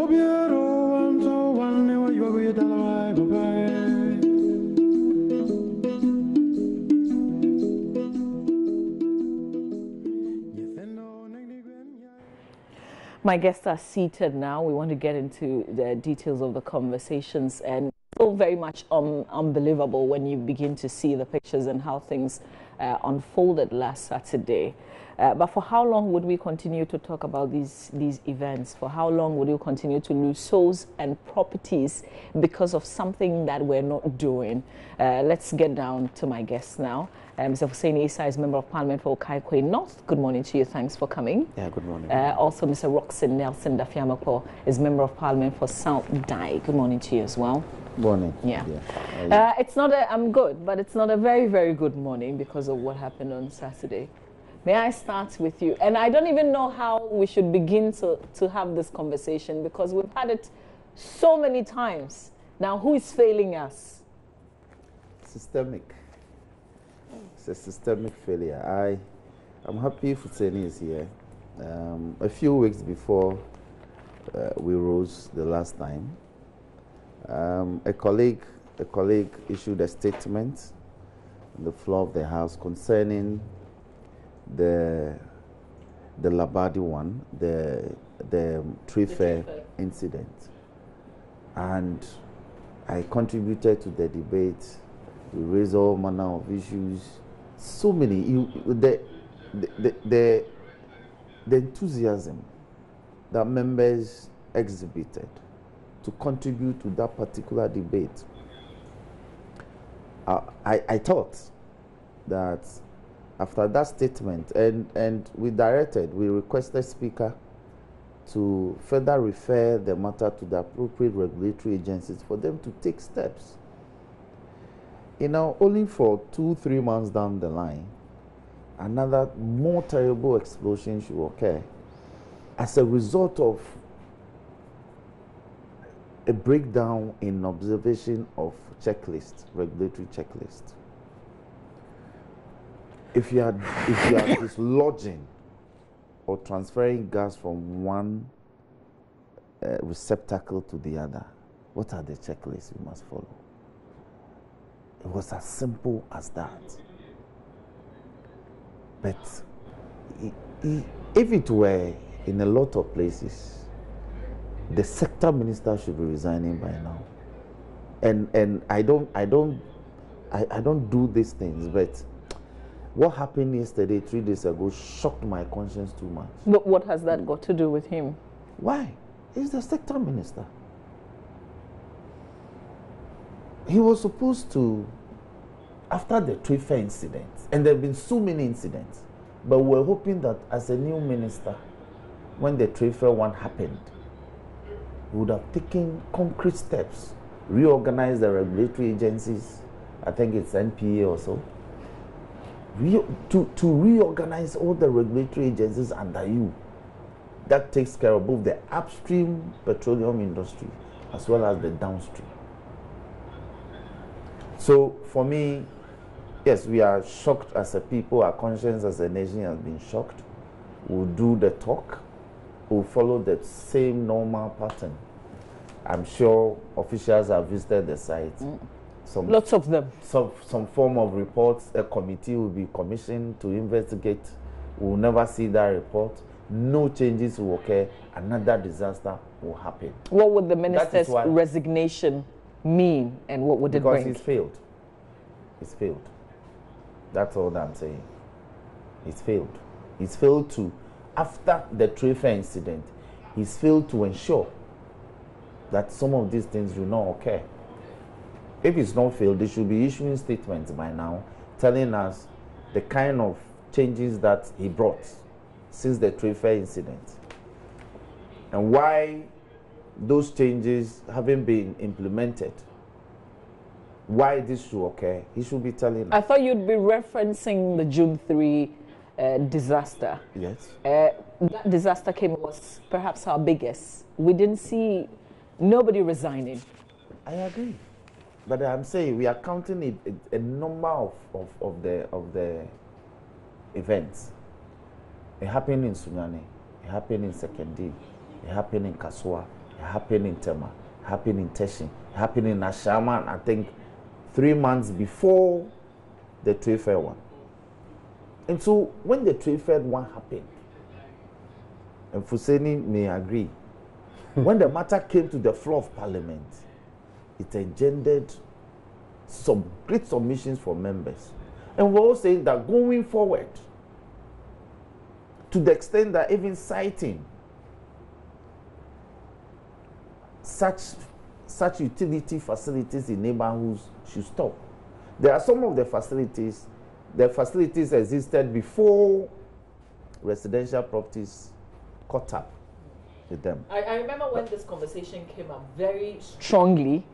My guests are seated now. We want to get into the details of the conversations, and so very much unbelievable when you begin to see the pictures and how things unfolded last Saturday. But for how long would we continue to talk about these events? For how long would you continue to lose souls and properties because of something that we're not doing? Let's get down to my guests now. Mr. Hussein Issa is Member of Parliament for Okaikwe North. Good morning to you. Thanks for coming. Yeah, good morning. Also, Mr. Roxon Nelson Dafiamako is Member of Parliament for South Dai. Good morning to you as well. Morning. Yeah. It's not a, I'm good, but it's not a very, very good morning because of what happened on Saturday. May I start with you? And I don't even know how we should begin to have this conversation because we've had it so many times. Now, who is failing us? Systemic. It's a systemic failure. I'm happy Futseni is here. A few weeks before we rose the last time, a colleague issued a statement on the floor of the House concerning the Labadi one, the tree fair incident, and I contributed to the debate. We raised all manner of issues. So many. The enthusiasm that members exhibited to contribute to that particular debate. I thought that after that statement, and we requested Speaker to further refer the matter to the appropriate regulatory agencies for them to take steps. You know, only for 2-3 months down the line, another more terrible explosion should occur as a result of a breakdown in observation of checklist, regulatory checklist. If you are dislodging or transferring gas from one receptacle to the other, what are the checklists you must follow? It was as simple as that. But if it were in a lot of places, the sector minister should be resigning by now. And I don't do these things, but what happened yesterday, 3 days ago, shocked my conscience too much. But what has that got to do with him? Why? He's the sector minister. He was supposed to, after the tree fair incident, and there have been so many incidents, but we're hoping that as a new minister, when the tree fair one happened, he would have taken concrete steps, reorganized the regulatory agencies, I think it's NPA or so, to reorganize all the regulatory agencies under you. That takes care of both the upstream petroleum industry as well as the downstream. So for me, yes, we are shocked as a people. Our conscience as a nation has been shocked. We'll do the talk. We'll follow the same normal pattern. I'm sure officials have visited the site. Lots of them. Some form of reports. A committee will be commissioned to investigate. We'll never see that report. No changes will occur. Another disaster will happen. What would the minister's resignation mean, and what would it bring? Because he's failed. He's failed. That's all that I'm saying. He's failed. He's failed to, after the tree fair incident, he's failed to ensure that some of these things do not occur. If it's not failed, they should be issuing statements by now telling us the kind of changes that he brought since the tree fair incident and why those changes haven't been implemented. Why this should occur, he should be telling us. I thought you'd be referencing the June 3 disaster. Yes. That disaster was perhaps our biggest. We didn't see nobody resigning. I agree. But I'm saying we are counting a number of the events. It happened in Sunyani, it happened in Sekendi, it happened in Kasua, it happened in Tema, happened in Teshin, happened in Ashama, I think 3 months before the trade fair one. And so when the trade fair one happened, and Fuseni may agree, when the matter came to the floor of Parliament, it engendered some great submissions from members. And we're all saying that going forward, to the extent that even citing such utility facilities in neighborhoods should stop. There are some of the facilities existed before residential properties caught up with them. I remember when this conversation came up very strongly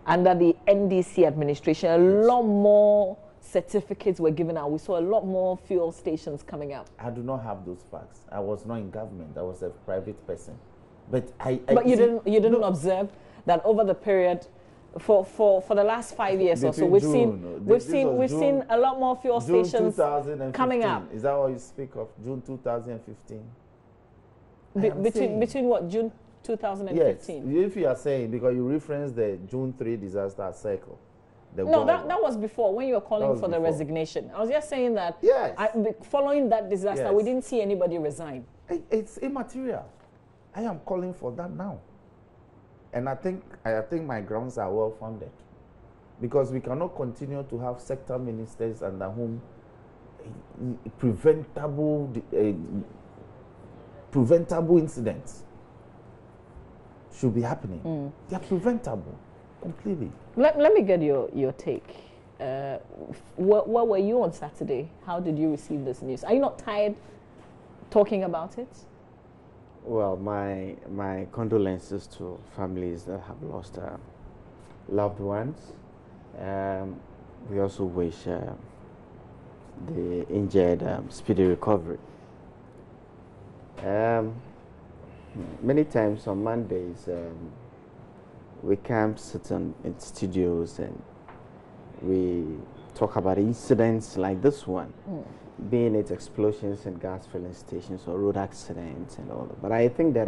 under the NDC administration, a lot more certificates were given out. We saw a lot more fuel stations coming up. I do not have those facts. I was not in government. I was a private person. But you didn't observe that over the period for the last 5 years or so we've seen a lot more fuel stations coming up. Is that what you speak of? June 2015. Between what, June 2015? Yes, if you are saying, because you referenced the June 3 disaster cycle. No, that was before, when you were calling for the resignation. I was just saying that following that disaster, we didn't see anybody resign. It's immaterial. I am calling for that now. And I think my grounds are well founded. Because we cannot continue to have sector ministers under whom preventable incidents should be happening. They are preventable completely. Let me get your take. Where were you on Saturday? How did you receive this news? Are you not tired talking about it? Well, my condolences to families that have lost loved ones. We also wish the injured speedy recovery. Many times on Mondays, we come sit in studios and we talk about incidents like this one, being it explosions in gas filling stations or road accidents and all that. But I think that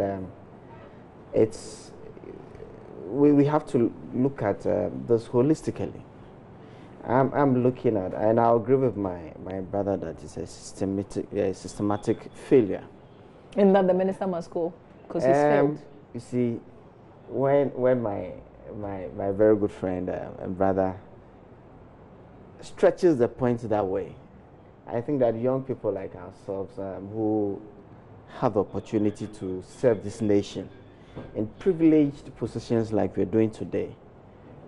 we have to look at this holistically. I'm looking at, and I agree with my brother that it's a systematic failure. And that the minister must go because he's failed. You see, when my very good friend and brother stretches the point that way, I think that young people like ourselves who have the opportunity to serve this nation in privileged positions like we're doing today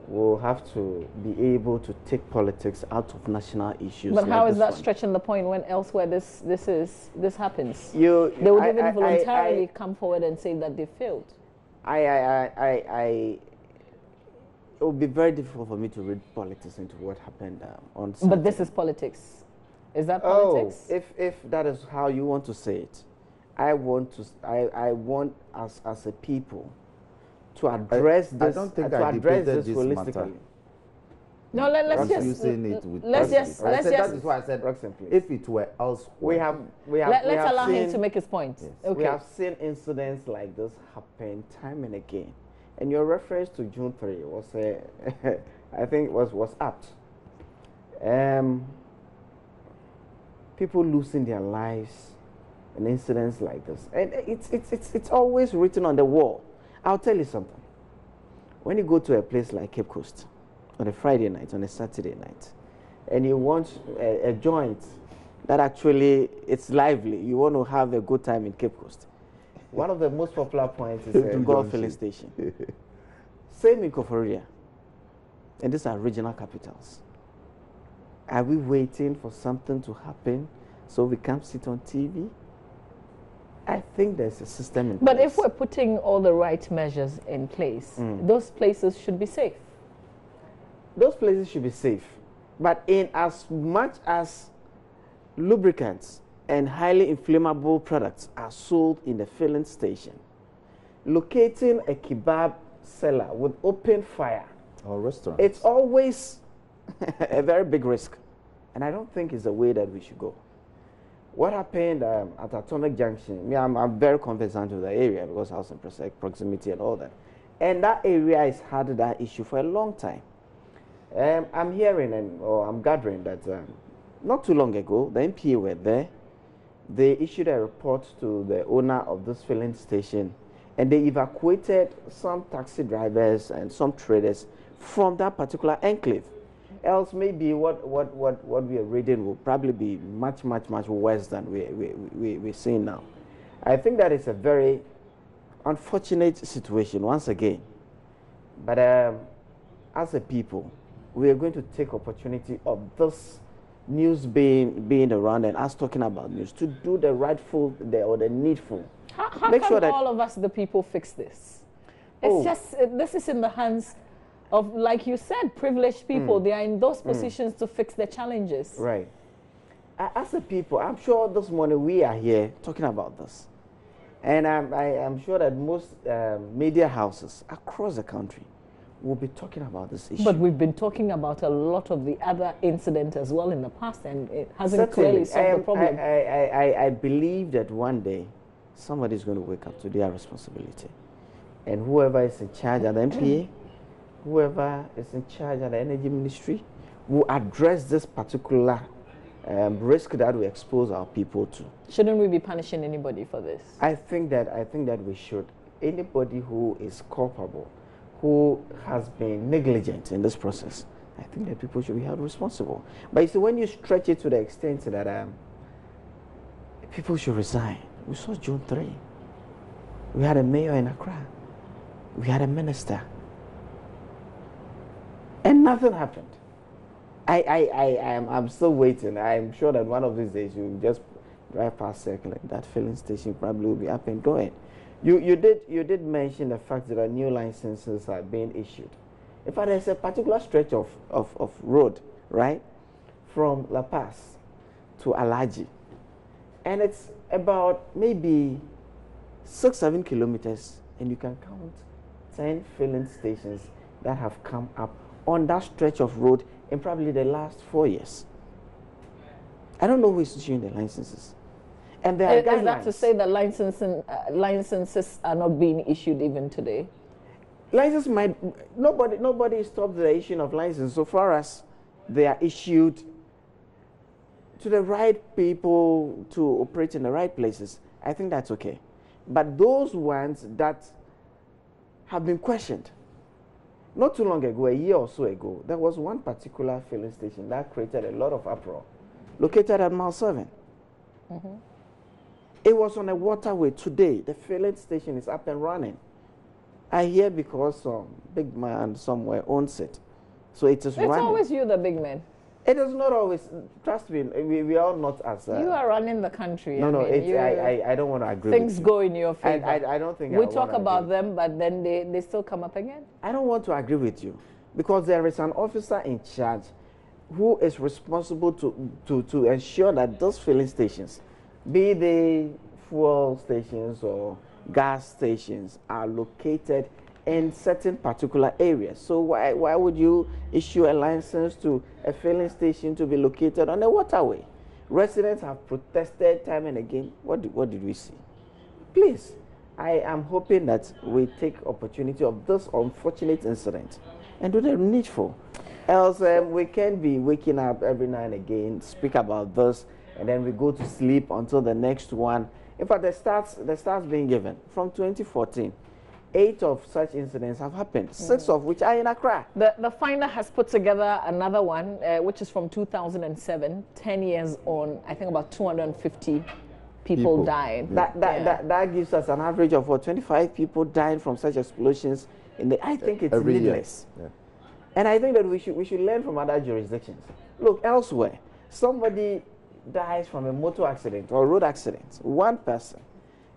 will have to be able to take politics out of national issues. But how is that stretching the point when elsewhere this happens? They would even voluntarily come forward and say that they failed. It would be very difficult for me to read politics into what happened on Saturday. But this is politics. Is that politics? If that is how you want to say it, I want us as a people to address this. I don't think I debated this holistically. No, let's just that is why I said if it were elsewhere. Let's allow him to make his point. Yes. Okay. We have seen incidents like this happen time and again. And your reference to June 3 was I think was apt. People losing their lives in incidents like this. And it's always written on the wall. I'll tell you something. When you go to a place like Cape Coast on a Friday night, on a Saturday night, and you want a joint that actually it's lively, you want to have a good time in Cape Coast, one of the most popular points is a golf filling station. Same in Koforidua. And these are regional capitals. Are we waiting for something to happen so we can sit on TV? I think there's a system in place. But if we're putting all the right measures in place, those places should be safe. Those places should be safe. But in as much as lubricants and highly inflammable products are sold in the filling station, locating a kebab seller with open fire or restaurant, it's always a very big risk. And I don't think it's the way that we should go. what happened at Atomic Junction, I'm very conversant with the area because I was in proximity and all that. And that area has had that issue for a long time. I'm hearing or I'm gathering that not too long ago, the MPA were there. They issued a report to the owner of this filling station, and they evacuated some taxi drivers and some traders from that particular enclave. Else, maybe what we are reading will probably be much worse than we're seeing now. I think that is a very unfortunate situation once again. But as a people, we are going to take opportunity of this news being around and us talking about news to do the rightful or the needful. How can sure that all of us, the people, fix this? It's just, this is in the hands of, like you said, privileged people. They are in those positions to fix the challenges. Right. As a people, I'm sure this morning we are here talking about this. And I'm sure that most media houses across the country will be talking about this issue. But we've been talking about a lot of the other incidents as well in the past, and it hasn't clearly solved the problem. I believe that one day somebody is going to wake up to their responsibility. And whoever is in charge at the MPA, whoever is in charge at the Energy Ministry, will address this particular risk that we expose our people to. Shouldn't we be punishing anybody for this? I think that we should. Anybody who is culpable, who has been negligent in this process, I think that people should be held responsible. But you see, when you stretch it to the extent that people should resign, we saw June 3. We had a mayor in Accra. We had a minister. And nothing happened. I'm still waiting. I'm sure that one of these days you'll just drive past Circle and that filling station probably will be up and going. You did mention the fact that new licenses are being issued. In fact, there's a particular stretch of road, right, from La Paz to Alaji. And it's about maybe 6-7 kilometers, and you can count 10 filling stations that have come up on that stretch of road in probably the last 4 years. I don't know who is issuing the licenses. And there are guidelines. Is that to say that licenses are not being issued even today? Licenses nobody stopped the issuing of licenses so far as they are issued to the right people to operate in the right places. I think that's okay. But those ones that have been questioned, not too long ago, a year or so ago, there was one particular filling station that created a lot of uproar, located at Mile 7. It was on a waterway. Today, the filling station is up and running. I hear because some big man somewhere owns it. So it is running. It's always you, the big man. It is not always. Trust me, we are not as... you are running the country. No, I don't want to agree with you. Things go in your favor. I don't think we talk about them, but then they still come up again. I don't want to agree with you because there is an officer in charge who is responsible to ensure that those filling stations, be they fuel stations or gas stations, are located in certain particular areas. So why would you issue a license to a filling station to be located on a waterway? Residents have protested time and again. What did we see? Please, I am hoping that we take opportunity of this unfortunate incident and do the needful. Else we can be waking up every now and again, speak about this, and then we go to sleep until the next one. In fact, the stats being given from 2014. 8 of such incidents have happened, 6 of which are in Accra. The finder has put together another one, which is from 2007, 10 years on. I think about 250 people died. That gives us an average of 25 people dying from such explosions. I think it's needless. Yeah. And I think that we should learn from other jurisdictions. Look, elsewhere, somebody dies from a motor accident or road accident, one person.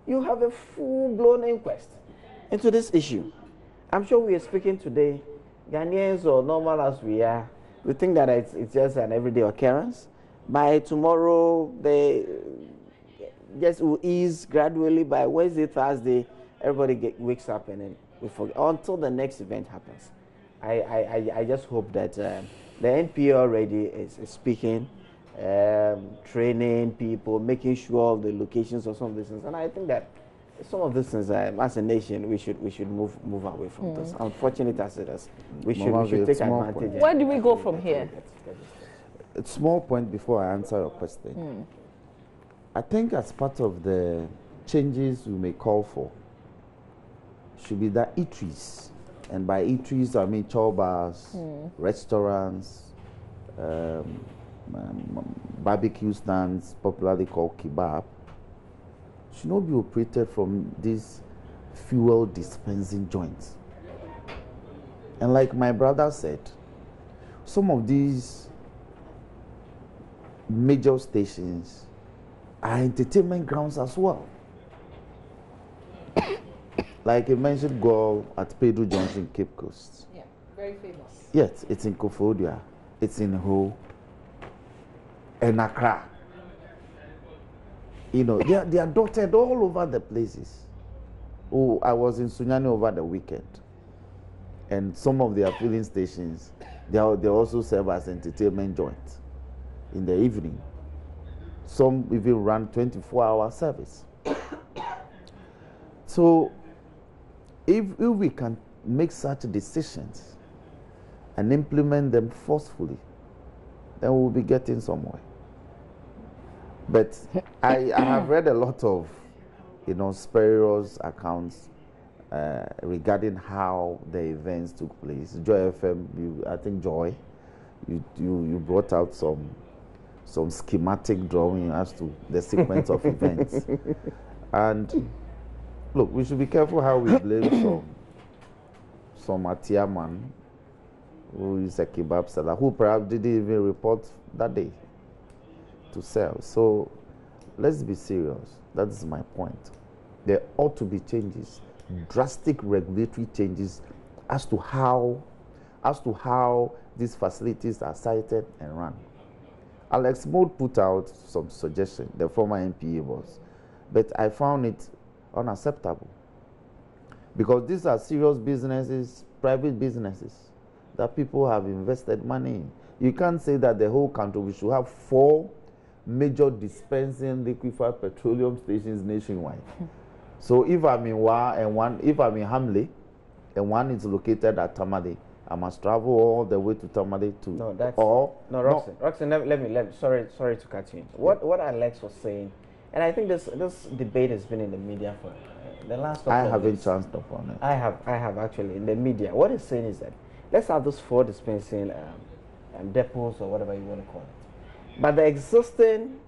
You have a full-blown inquest into this issue. I'm sure we are speaking today, Ghanaians or normal as we are, we think that it's just an everyday occurrence. By tomorrow, they just will ease gradually. By Wednesday, Thursday, everybody wakes up and then we forget until the next event happens. I just hope that the NPA already is speaking training people, making sure of the locations of some of these things. And I think that some of these things, as a nation, we should move away from this. Unfortunate as it is, we should take advantage. Where do we go from here? A small point before I answer your question. I think as part of the changes we may call for should be that eateries, and by eateries I mean chow bars, restaurants, barbecue stands, popularly called kebab, should not be operated from these fuel dispensing joints. And like my brother said, some of these major stations are entertainment grounds as well. Like he mentioned, go at Pedro Junction, Cape Coast. Yeah, very famous. Yes, it's in Kofodia, it's in Ho, and Accra. You know, they are dotted all over the places. Oh, I was in Sunyani over the weekend, and some of their filling stations, they also serve as entertainment joints in the evening. Some even run 24-hour service. So, if we can make such decisions and implement them forcefully, then we'll be getting somewhere. But I have read a lot of, spurious accounts regarding how the events took place. Joy FM, I think Joy, you brought out some schematic drawing as to the sequence of events. And look, we should be careful how we blame some Atia man who is a kebab seller who perhaps didn't even report that day to sell. So let's be serious. That is my point. There ought to be changes, drastic regulatory changes as to how these facilities are sited and run. Alex Mould put out some suggestion, the former MPA was, but I found it unacceptable because these are serious businesses, private businesses that people have invested money in. You can't say that the whole country, we should have 4 major dispensing liquefied petroleum stations nationwide. So if I'm in Wa and if I'm in Hamley and one is located at Tamale, I must travel all the way to Tamale to. No, that's Roxanne. Let me. Sorry to cut you in. What Alex was saying, and I think this debate has been in the media for the last couple of weeks. I haven't chanced upon it. I have actually in the media. What he's saying is that let's have those 4 dispensing depots or whatever you want to call it, but the existing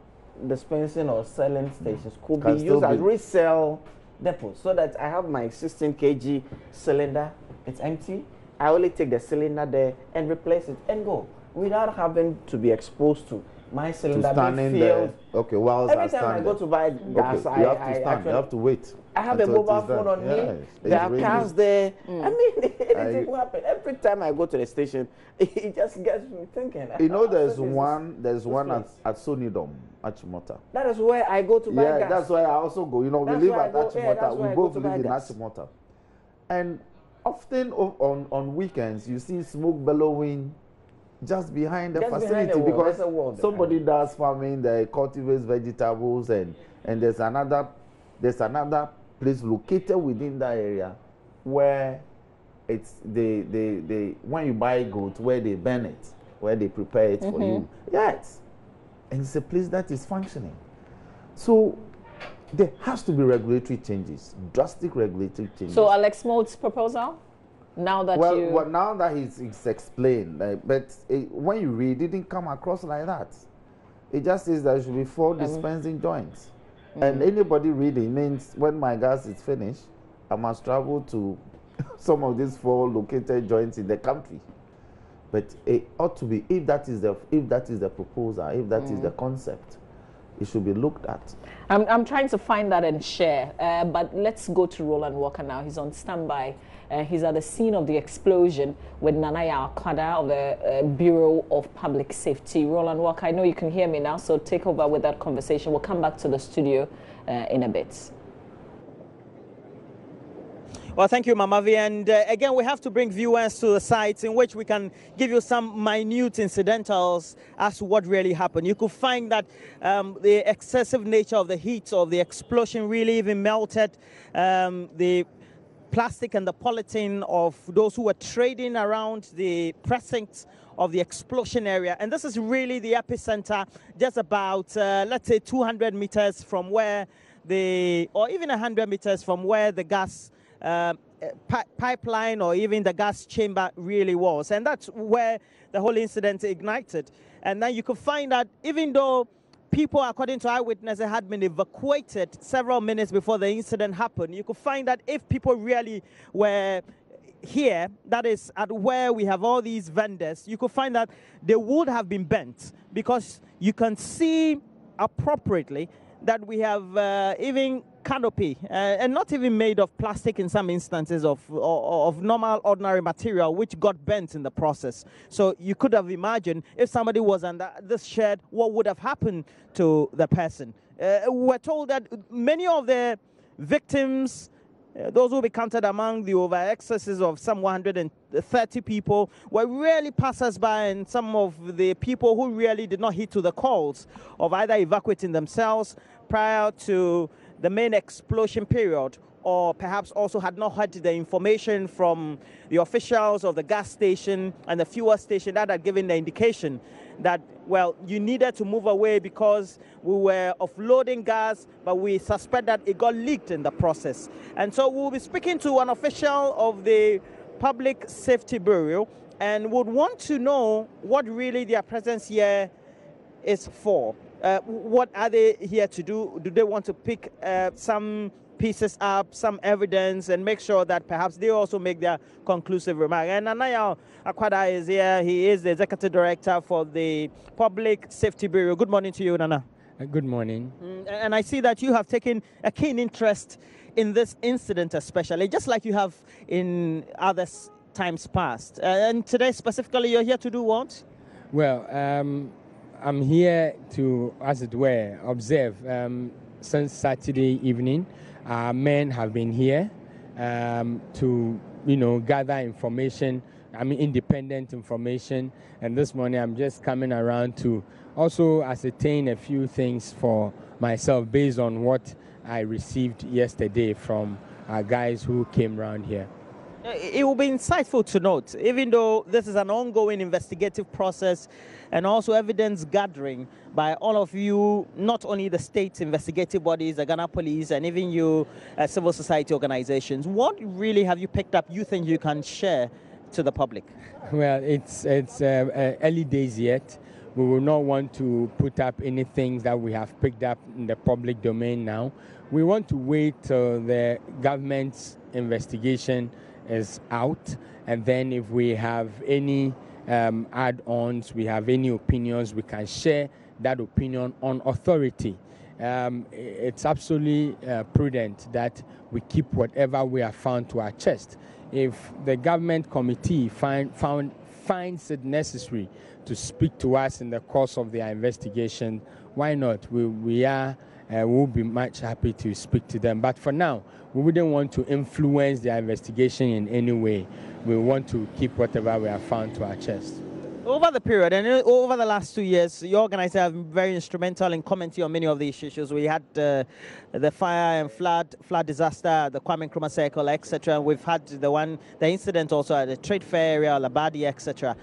dispensing or selling stations could be used as resale depots, so that I have my existing kg cylinder, it's empty. I only take the cylinder there and replace it and go without having to be exposed to my cylinder being filled. Okay, well, every time I go to buy gas, you have to wait. I have a mobile phone on me. There are cars there. I mean, anything will happen. Every time I go to the station, it just gets me thinking. There's one at Sonidom, Achimota. That is where I go to buy gas. Yeah, that's where I also go. We live at Achimota. We both live in Achimota. And often on weekends, you see smoke bellowing just behind the facility because somebody does farming, they cultivates vegetables, and there's another place located within that area where it's they when you buy goat, where they burn it, where they prepare it for you. Yes, and it's a place that is functioning. So there has to be regulatory changes, drastic regulatory changes. So Alex Mould's proposal, now that now that it's explained, but when you read, it didn't come across like that. It just says there should be 4 dispensing joints. And anybody reading means when my gas is finished, I must travel to some of these 4 located joints in the country. But it ought to be, if that is the proposal, if that is the concept, it should be looked at. I'm trying to find that and share, but let's go to Roland Walker now. He's on standby. He's at the scene of the explosion with Nanaya Akada of the Bureau of Public Safety. Roland Walker, I know you can hear me now, so take over with that conversation. We'll come back to the studio in a bit. Well, thank you, Mamavi. And again, we have to bring viewers to the sites in which we can give you some minute incidentals as to what really happened. You could find that the excessive nature of the heat of the explosion really even melted the plastic and the polythene of those who were trading around the precinct of the explosion area. And this is really the epicenter, just about, let's say, 200 meters from where or even 100 meters from where the gas pipeline or even the gas chamber really was. And that's where the whole incident ignited. And then you could find that even though people, according to eyewitnesses, had been evacuated several minutes before the incident happened, you could find that if people really were here, that is at where we have all these vendors, you could find that they would have been bent, because you can see appropriately that we have even canopy, and not even made of plastic in some instances, of normal, ordinary material, which got bent in the process. So you could have imagined if somebody was under this shed, what would have happened to the person. We're told that many of the victims, those will be counted among the over excesses of some 130 people, were really passers-by, and some of the people who really did not heed to the calls of either evacuating themselves prior to the main explosion period, or perhaps also had not heard the information from the officials of the gas station and the fuel station that had given the indication that, well, you needed to move away because we were offloading gas, but we suspect that it got leaked in the process. And so we'll be speaking to an official of the Public Safety Bureau and would want to know what really their presence here is for. What are they here to do? Do they want to pick some pieces up, some evidence, and make sure that perhaps they also make their conclusive remark? And Anaya Akwada is here. He is the Executive Director for the Public Safety Bureau. Good morning to you, Nana. Good morning. And I see that you have taken a keen interest in this incident especially, just like you have in other times past. And today specifically, you're here to do what? Well, I'm here to, as it were, observe. Since Saturday evening, our men have been here to, gather information, independent information. And this morning, I'm just coming around to also ascertain a few things for myself based on what I received yesterday from our guys who came around here. It will be insightful to note, even though this is an ongoing investigative process and also evidence gathering by all of you, not only the state investigative bodies, the Ghana police, and even you civil society organizations. What really have you picked up you think you can share to the public? Well, it's early days yet. We will not want to put up anything that we have picked up in the public domain now. We want to wait till the government's investigation is out, and then if we have any add-ons, we have any opinions, we can share that opinion on authority. It's absolutely prudent that we keep whatever we have found to our chest. If the government committee finds it necessary to speak to us in the course of their investigation, why not? We'll be much happy to speak to them. But for now, we wouldn't want to influence their investigation in any way. We want to keep whatever we have found to our chest. Over the period and over the last 2 years, your organizers have been very instrumental in commenting on many of these issues. We had the fire and flood disaster, the Kwame Nkrumah Circle, etc. We've had the incident also at the trade fair area, Labadi, etc.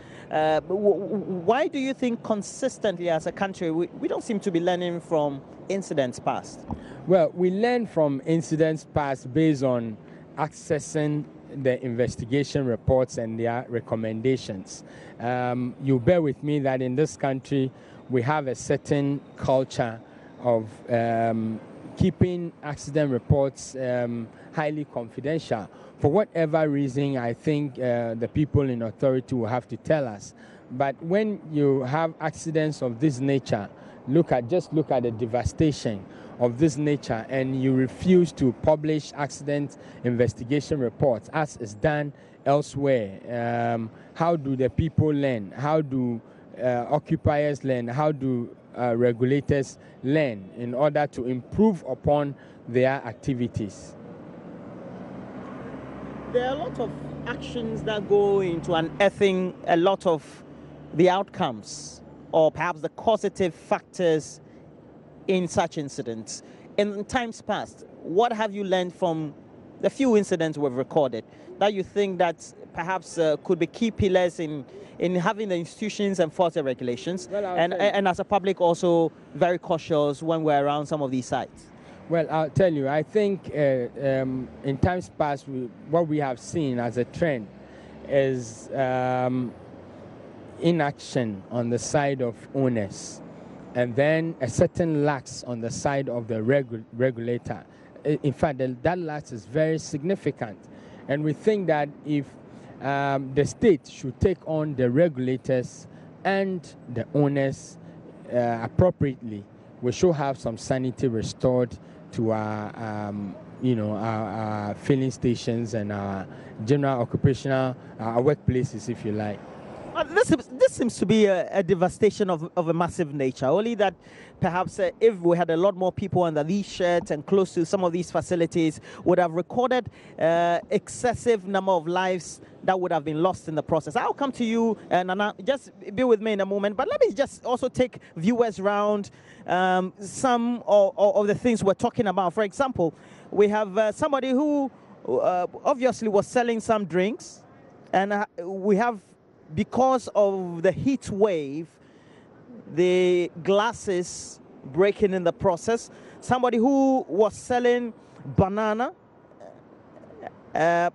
Why do you think consistently as a country we don't seem to be learning from incidents past? Well, we learn from incidents past based on accessing the investigation reports and their recommendations. You bear with me that in this country we have a certain culture of keeping accident reports highly confidential. For whatever reason, I think the people in authority will have to tell us. But when you have accidents of this nature, just look at the devastation of this nature, and you refuse to publish accident investigation reports as is done elsewhere. How do the people learn? How do occupiers learn? How do regulators learn in order to improve upon their activities? There are a lot of actions that go into unearthing a lot of the outcomes or perhaps the causative factors in such incidents. In times past, what have you learned from the few incidents we've recorded that you think that perhaps could be key pillars in having the institutions enforce the regulations, and as a public also very cautious when we're around some of these sites? Well, I'll tell you, I think in times past, what we have seen as a trend is inaction on the side of owners, and then a certain lax on the side of the regulator. In fact, that lax is very significant. And we think that if the state should take on the regulators and the owners appropriately, we should have some sanity restored to our, our filling stations and our general occupational, our workplaces, if you like. This seems to be a devastation of a massive nature, only that perhaps if we had a lot more people under these sheds and close to some of these facilities, would have recorded excessive number of lives that would have been lost in the process. I'll come to you, Nana, just be with me in a moment, but let me just also take viewers around some of the things we're talking about. For example, we have somebody who obviously was selling some drinks, and we have, because of the heat wave, the glasses breaking in the process. Somebody who was selling banana,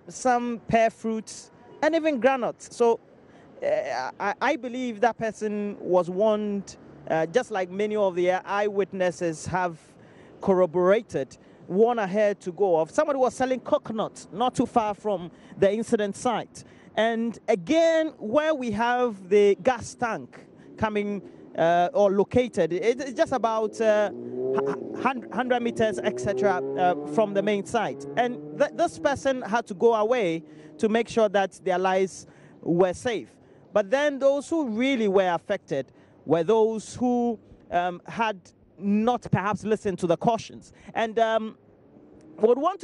some pear fruits, and even granules. So I believe that person was warned, just like many of the eyewitnesses have corroborated, warned ahead to go off. Somebody was selling coconuts not too far from the incident site. And again, where we have the gas tank coming or located, it's just about 100 meters, etc., from the main site. And this person had to go away to make sure that their lives were safe. But then those who really were affected were those who had not perhaps listened to the cautions. And we would want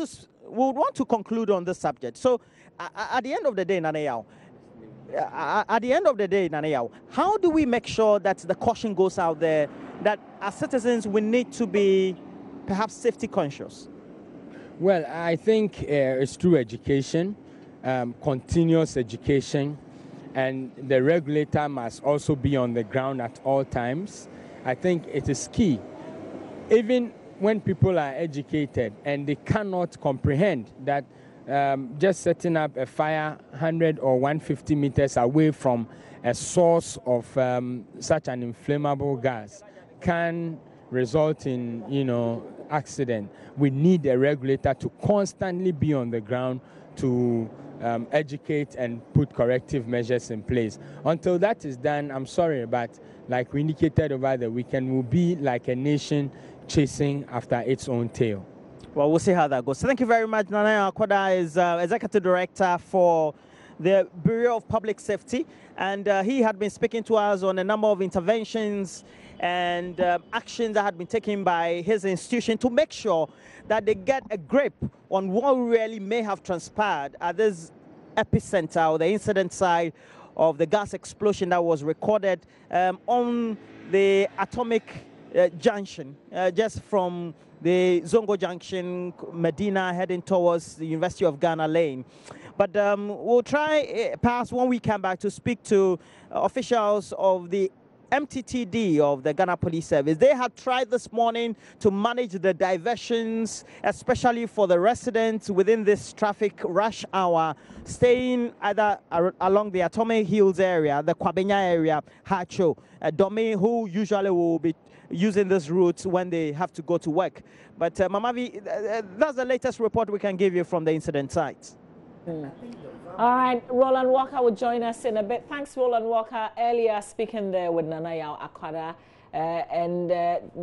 to conclude on this subject. So at the end of the day, Nanayao, how do we make sure that the caution goes out there, that as citizens we need to be perhaps safety conscious? Well, I think it's through education, continuous education, and the regulator must also be on the ground at all times. I think it is key. Even when people are educated and they cannot comprehend that just setting up a fire 100 or 150 meters away from a source of such an inflammable gas can result in, accident. We need a regulator to constantly be on the ground to educate and put corrective measures in place. Until that is done, I'm sorry, but like we indicated over the weekend, we'll be like a nation chasing after its own tail. Well, we'll see how that goes. Thank you very much. Nana Akoda is Executive Director for the Bureau of Public Safety, and he had been speaking to us on a number of interventions and actions that had been taken by his institution to make sure that they get a grip on what really may have transpired at this epicenter or the incident site of the gas explosion that was recorded on the Atomic Junction, just from the Zongo Junction, Medina, heading towards the University of Ghana Lane. But we'll try, perhaps when we come back, to speak to officials of the MTTD of the Ghana Police Service. They have tried this morning to manage the diversions, especially for the residents within this traffic rush hour, staying either along the Atomic Hills area, the Kwabenya area, Hacho, Domi, who usually will be using this route when they have to go to work. But Mamavi, that's the latest report we can give you from the incident site. All right, Roland Walker will join us in a bit. Thanks, Roland Walker. Earlier speaking there with Nanayao Akwada, and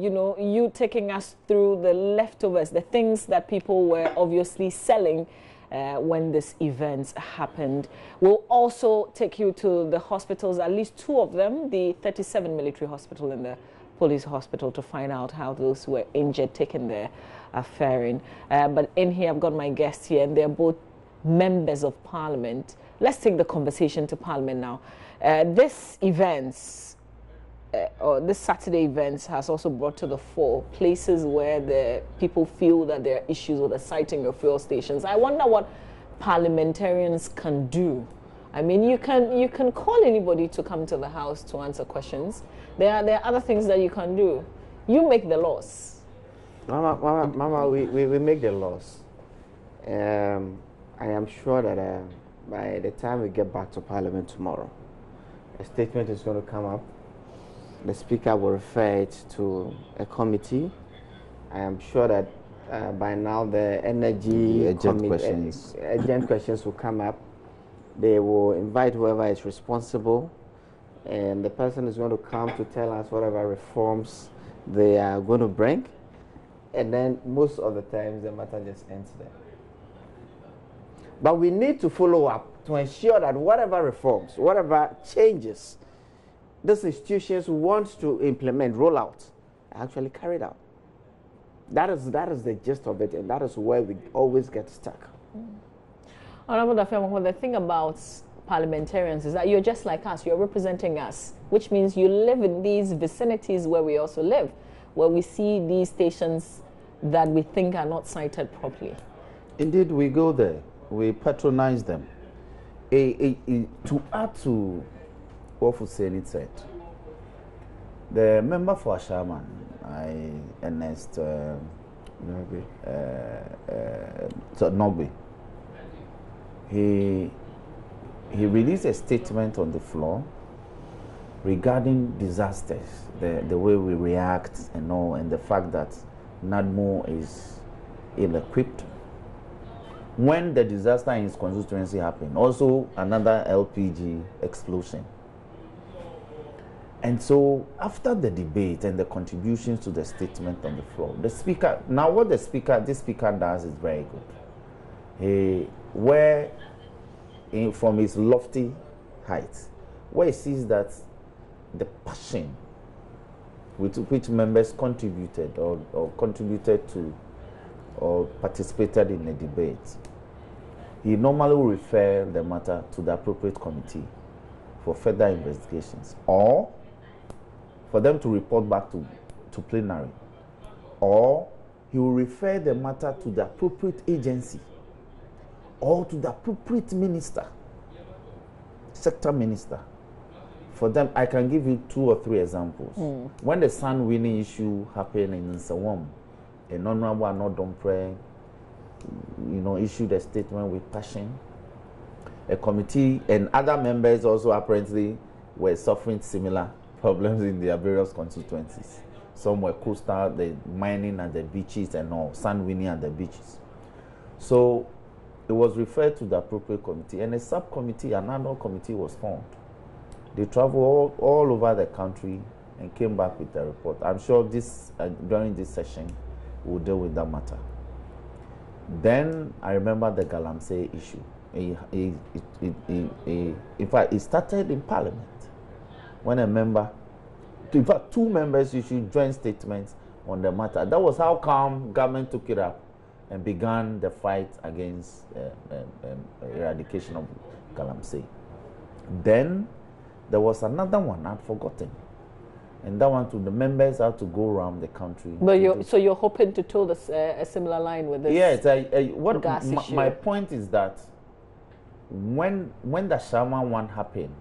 you taking us through the leftovers, the things that people were obviously selling when this event happened. We'll also take you to the hospitals, at least two of them, the 37 military hospital and the police hospital, to find out how those who were injured taken there are faring. But in here, I've got my guests here, and they're both members of Parliament. Let's take the conversation to Parliament now. This Saturday events has also brought to the fore places where the people feel that there are issues with the siting of fuel stations. I wonder what parliamentarians can do. I mean, you can call anybody to come to the House to answer questions. There are other things that you can do. You make the laws. Mama, we make the laws. I am sure that by the time we get back to Parliament tomorrow, a statement is going to come up. The Speaker will refer it to a committee. I am sure that by now the energy urgent questions will come up. They will invite whoever is responsible, and the person is going to come to tell us whatever reforms they are going to bring. And then most of the times the matter just ends there. But we need to follow up to ensure that whatever reforms, whatever changes these institutions want to implement, roll out, are actually carried out. That is the gist of it, and that is where we always get stuck. Honorable Dafeamoko, the thing about parliamentarians is that you're just like us, you're representing us, which means you live in these vicinities where we also live, where we see these stations that we think are not sited properly. Indeed, we go there. We patronize them. To add to what Hussein said, the member for Ashaman, Ernest Nobi, he released a statement on the floor regarding disasters, the way we react and all, and the fact that NADMO is ill-equipped. When the disaster in his constituency happened, also another LPG explosion. And so after the debate and the contributions to the statement on the floor, the speaker, now what this speaker does is very good. From his lofty heights, where he sees that the passion with which members contributed or contributed to or participated in the debate, he normally will refer the matter to the appropriate committee for further investigations, or for them to report back to plenary, or he will refer the matter to the appropriate agency or to the appropriate minister, sector minister. For them, I can give you 2 or 3 examples. When the Sun winning issue happened in Nsawam, a non-honorable Anodompre, issued a statement with passion. A committee and other members also apparently were suffering similar problems in their various constituencies. Some were coastal, the mining at the beaches and all, sand winning at the beaches. So it was referred to the appropriate committee, and a subcommittee, an annual committee was formed. They traveled all over the country and came back with a report. I'm sure during this session we'll deal with that matter. Then I remember the Galamsey issue. In fact, it started in Parliament when in fact 2 members issued joint statements on the matter. That was how come government took it up and began the fight against eradication of Galamsey. Then there was another one I'd forgotten, and that one, the members had to go around the country. But so you're hoping to toe a similar line with this? Yes. My point is that when the Sharma one happened,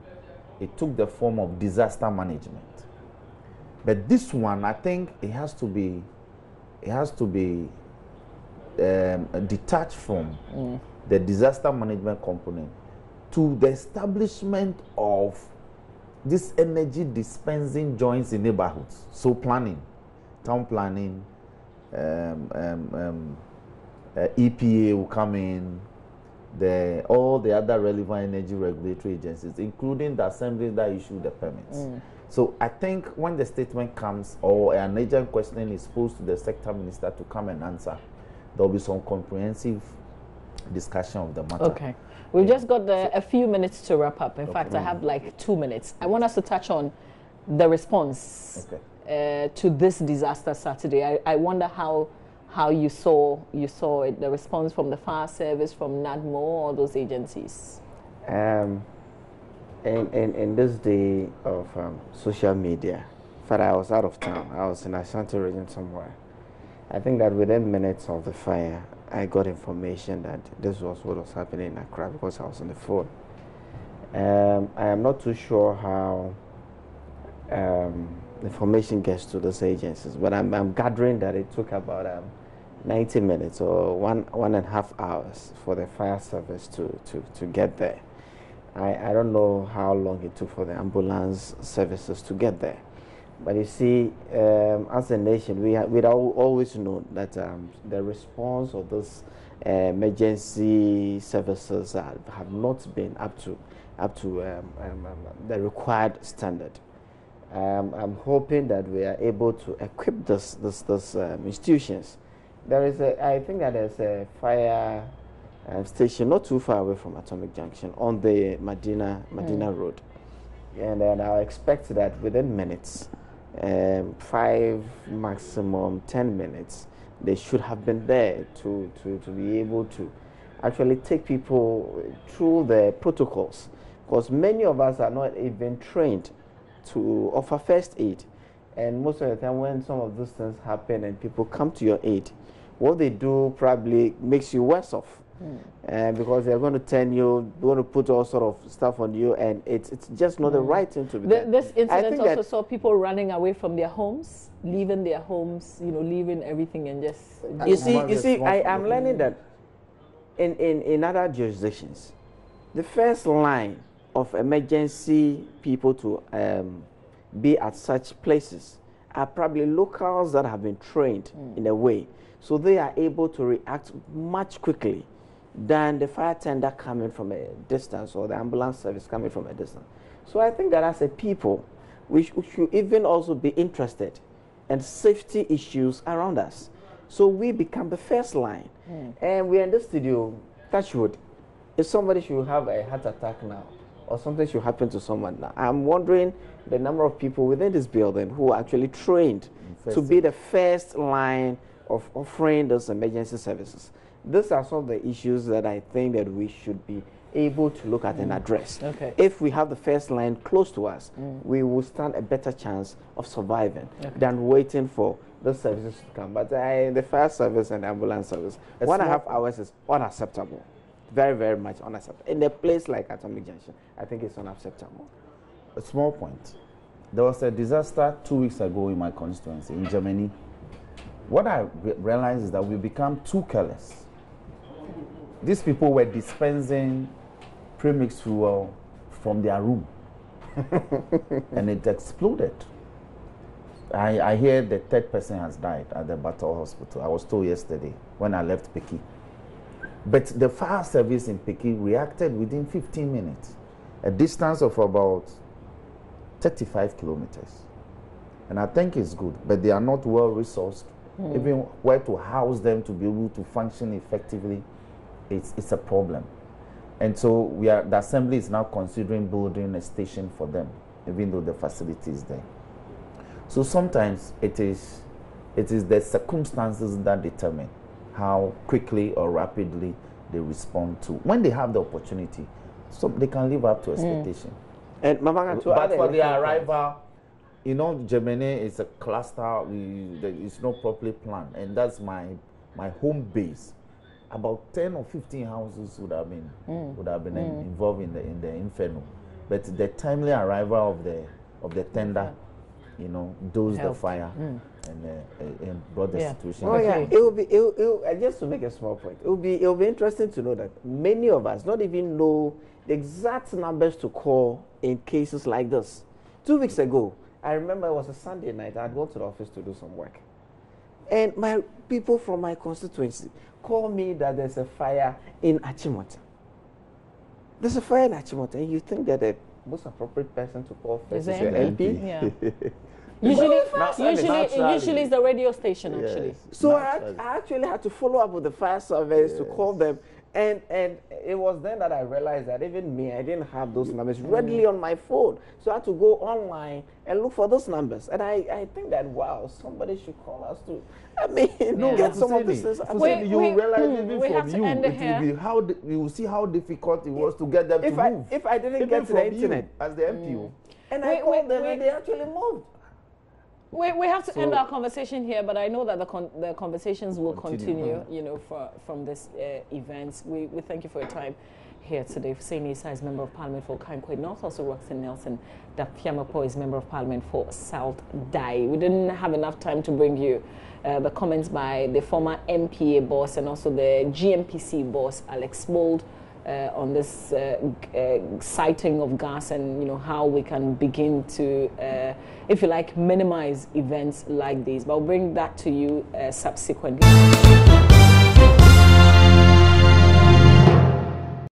it took the form of disaster management. But this one, I think it has to be detached from the disaster management component to the establishment of this energy dispensing joints in neighborhoods. So planning, town planning, EPA will come in, all the other relevant energy regulatory agencies, including the assemblies that issue the permits. So I think when the statement comes or an agent question is posed to the sector minister to come and answer, there will be some comprehensive discussion of the matter. Okay. We've just got a few minutes to wrap up. In fact, I have like 2 minutes. I want us to touch on the response to this disaster Saturday. I wonder how how you saw it, the response from the fire service, from NADMO, all those agencies? In this day of social media, in fact, I was out of town. I was in Ashanti region somewhere. I think that within minutes of the fire, I got information that this was what was happening in Accra because I was on the phone. I am not too sure how information gets to those agencies, but I'm gathering that it took about 90 minutes or 1.5 hours for the fire service to get there. I don't know how long it took for the ambulance services to get there. But you see, as a nation, we'd always known that the response of those emergency services have not been up to the required standard. I'm hoping that we are able to equip those institutions. I think that there's a fire station not too far away from Atomic Junction on the Madina Road, and then I expect that within minutes. 5 maximum 10 minutes they should have been there to be able to actually take people through the protocols, because many of us are not even trained to offer first aid, and most of the time when some of those things happen and people come to your aid, what they do probably makes you worse off. Because they're going to tell you, they want to put all sort of stuff on you, and it's just not the right thing to be done. This incident also saw people running away from their homes, leaving their homes, leaving everything and just... You see, I'm learning that in other jurisdictions, the first line of emergency people to be at such places are probably locals that have been trained in a way, so they are able to react much quickly than the fire tender coming from a distance or the ambulance service coming from a distance. So I think that as a people, we should even also be interested in safety issues around us. So we become the first line. And we're in the studio, touch wood. If somebody should have a heart attack now, or something should happen to someone now, I'm wondering the number of people within this building who are actually trained to be the first line of offering those emergency services. These are some of the issues that I think that we should be able to look at and address. Okay. If we have the first line close to us, we will stand a better chance of surviving than waiting for those services to come. But the fire service and the ambulance service, 1.5 hours is unacceptable. Very, very much unacceptable. In a place like Atomic Junction, I think it's unacceptable. A small point. There was a disaster 2 weeks ago in my constituency in Germany. What I realized is that we become too careless. These people were dispensing premixed fuel from their room and it exploded. I hear the third person has died at the Battle Hospital. I was told yesterday when I left Peki. But the fire service in Peki reacted within 15 minutes, a distance of about 35 kilometers. And I think it's good, but they are not well resourced. Even where to house them to be able to function effectively, it's a problem. And so the assembly is now considering building a station for them, even though the facility is there. So sometimes it is the circumstances that determine how quickly or rapidly they respond to. When they have the opportunity, so they can live up to expectation. And but for their arrival, Germany is a cluster. It's not properly planned, and that's my home base. About 10 or 15 houses would have been involved in the inferno, but the timely arrival of the tender, dosed the fire and brought the situation. Oh yeah, it will be. Just to make a small point, it will be interesting to know that many of us not even know the exact numbers to call in cases like this. 2 weeks ago, I remember it was a Sunday night. I had gone to the office to do some work, and my people from my constituency called me that there's a fire in Achimota. There's a fire in Achimota, and you think that the most appropriate person to call first is your MP? Yeah. Usually it's the radio station, actually. So I actually had to follow up with the fire service to call them And it was then that I realized that even me, I didn't have those numbers readily on my phone. So I had to go online and look for those numbers. And I think that, wow, somebody should call us too. I mean, get some of this. You realize even from you, it will be how you will see how difficult it was to get them to move. If I didn't get to the internet as the MPO, and I called them and they actually moved. We have to end our conversation here, but I know that the conversations will continue, you know, from this events. We thank you for your time here today. Hussein Issa is Member of Parliament for Kankway North, also Roxanne Nelson. Dafiamapo is Member of Parliament for South Dai. We didn't have enough time to bring you the comments by the former MPA boss and also the GMPC boss, Alex Mould, on this sighting of gas and, you know, how we can begin to, if you like, minimize events like these. But I'll bring that to you subsequently.